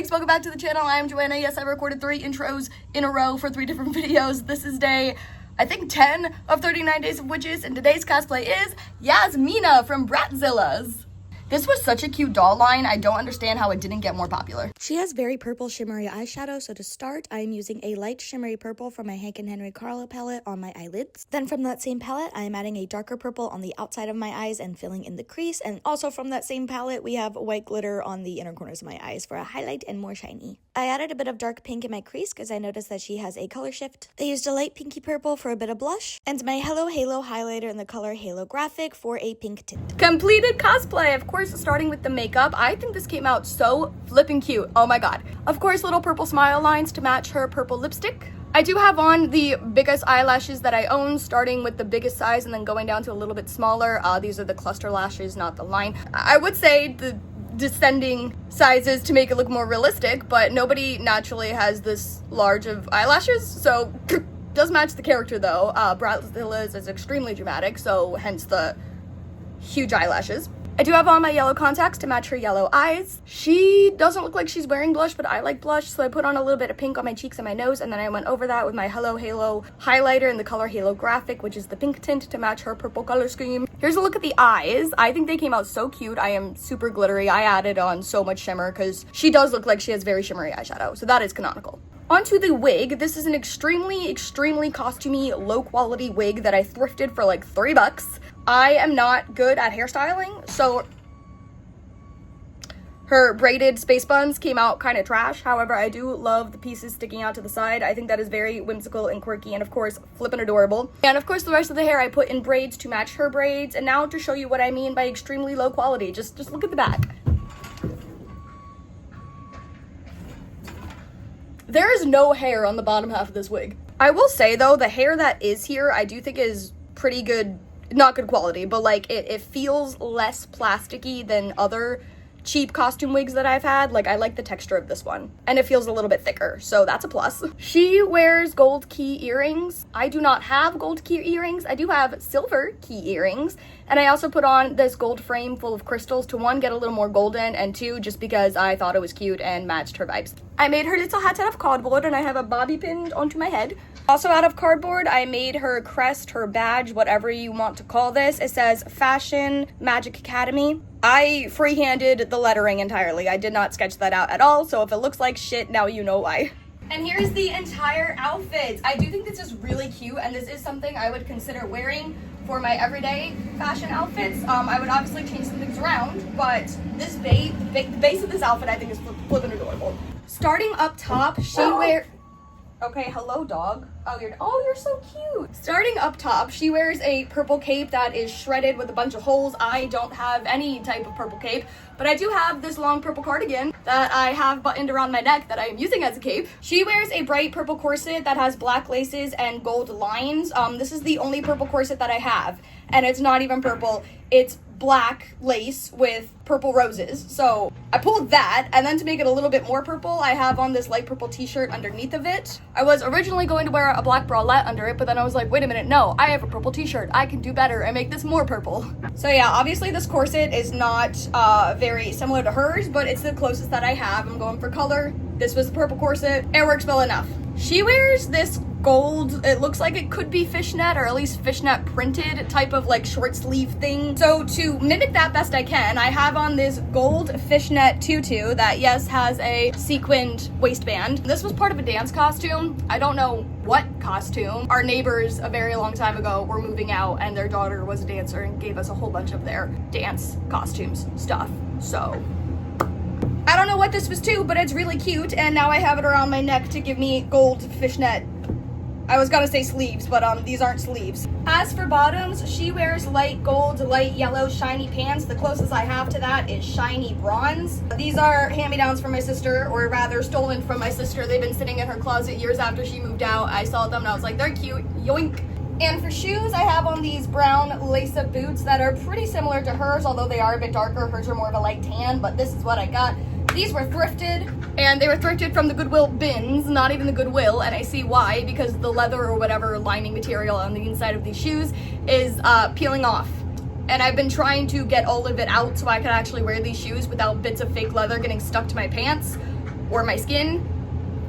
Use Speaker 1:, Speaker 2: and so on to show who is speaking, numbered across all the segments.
Speaker 1: peeps, welcome back to the channel. I am Joanna. Yes, I recorded 3 intros in a row for 3 different videos. This is day, I think, 10 of 39 Days of Witches, and today's cosplay is Yasmina from Bratzilla's. This was such a cute doll line, I don't understand how it didn't get more popular.
Speaker 2: She has very purple shimmery eyeshadow, so to start, I am using a light shimmery purple from my Hank and Henry Carla palette on my eyelids. Then from that same palette, I am adding a darker purple on the outside of my eyes and filling in the crease, and also from that same palette, we have white glitter on the inner corners of my eyes for a highlight and more shiny. I added a bit of dark pink in my crease because I noticed that she has a color shift. I used a light pinky purple for a bit of blush, and my Hello Halo highlighter in the color Halo Graphic for a pink tint.
Speaker 1: Completed cosplay, of course, starting with the makeup. I think this came out so flipping cute. Oh my god. Of course, little purple smile lines to match her purple lipstick. I do have on the biggest eyelashes that I own, starting with the biggest size and then going down to a little bit smaller. These are the cluster lashes, not the line. I would say the descending sizes to make it look more realistic, but nobody naturally has this large of eyelashes, so does match the character though. Bratzilla's is extremely dramatic, so hence the huge eyelashes. I do have on my yellow contacts to match her yellow eyes. She doesn't look like she's wearing blush, but I like blush, so I put on a little bit of pink on my cheeks and my nose, and then I went over that with my Hello Halo highlighter in the color Halo Graphic, which is the pink tint to match her purple color scheme. Here's a look at the eyes. I think they came out so cute. I am super glittery. I added on so much shimmer because she does look like she has very shimmery eyeshadow, so that is canonical. Onto the wig. This is an extremely costumey, low quality wig that I thrifted for like $3. I am not good at hairstyling, so her braided space buns came out kind of trash. However, I do love the pieces sticking out to the side. I think that is very whimsical and quirky and of course flippin' adorable. And of course the rest of the hair I put in braids to match her braids. And now to show you what I mean by extremely low quality, just look at the back. There is no hair on the bottom half of this wig. I will say though, the hair that is here I do think is pretty good, not good quality, but like it feels less plasticky than other cheap costume wigs that I've had. Like I like the texture of this one and it feels a little bit thicker, so that's a plus. She wears gold key earrings. I do not have gold key earrings. I do have silver key earrings, and I also put on this gold frame full of crystals to 1, get a little more golden, and 2, just because I thought it was cute and matched her vibes. I made her little hat out of cardboard and I have a bobby pinned onto my head. Also out of cardboard, I made her crest, her badge, whatever you want to call this. It says Fashion Magic Academy. I freehanded the lettering entirely. I did not sketch that out at all, so if it looks like shit, now you know why. And here's the entire outfit. I do think this is really cute, and this is something I would consider wearing for my everyday fashion outfits. I would obviously change some things around, but this the base of this outfit I think is flippin' adorable. Starting up top, she wears... Okay, hello dog. Oh, you're so cute. Starting up top, she wears a purple cape that is shredded with a bunch of holes. I don't have any type of purple cape, but I do have this long purple cardigan that I have buttoned around my neck that I am using as a cape. She wears a bright purple corset that has black laces and gold lines. This is the only purple corset that I have, and it's not even purple. It's black lace with purple roses. So I pulled that, and then to make it a little bit more purple, I have on this light purple t-shirt underneath of it. I was originally going to wear a black bralette under it, but then I was like, wait a minute, no, I have a purple t-shirt. I can do better and make this more purple. So yeah, obviously this corset is not very similar to hers, but it's the closest that I have. I'm going for color. This was the purple corset. It works well enough. She wears this gold, it looks like it could be fishnet or at least fishnet printed type of like short sleeve thing. So to mimic that best I can, I have on this gold fishnet tutu that yes has a sequined waistband. This was part of a dance costume. I don't know what costume. Our neighbors a very long time ago were moving out and their daughter was a dancer and gave us a whole bunch of their dance costumes stuff. So I don't know what this was to, but it's really cute, and now I have it around my neck to give me gold fishnet. I was gonna say sleeves, but these aren't sleeves. As for bottoms, she wears light gold, light yellow, shiny pants. The closest I have to that is shiny bronze. These are hand-me-downs from my sister, or rather stolen from my sister. They've been sitting in her closet years after she moved out. I saw them and I was like, they're cute, yoink. And for shoes, I have on these brown lace-up boots that are pretty similar to hers, although they are a bit darker. Hers are more of a light tan, but this is what I got. These were thrifted, and they were thrifted from the Goodwill bins, not even the Goodwill, and I see why, because the leather or whatever lining material on the inside of these shoes is peeling off. And I've been trying to get all of it out so I can actually wear these shoes without bits of fake leather getting stuck to my pants. or my skin.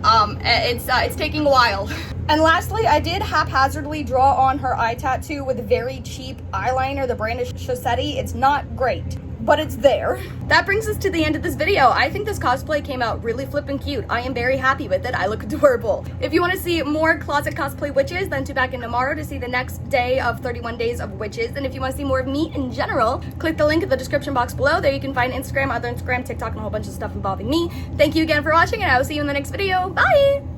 Speaker 1: It's taking a while. And lastly, I did haphazardly draw on her eye tattoo with very cheap eyeliner. The brand is Shossetti. It's not great, but it's there. That brings us to the end of this video. I think this cosplay came out really flippin' cute. I am very happy with it. I look adorable. If you want to see more closet cosplay witches, then tune back in tomorrow to see the next day of 31 Days of Witches. And if you want to see more of me in general, click the link in the description box below. There you can find Instagram, other Instagram, TikTok, and a whole bunch of stuff involving me. Thank you again for watching, and I will see you in the next video. Bye!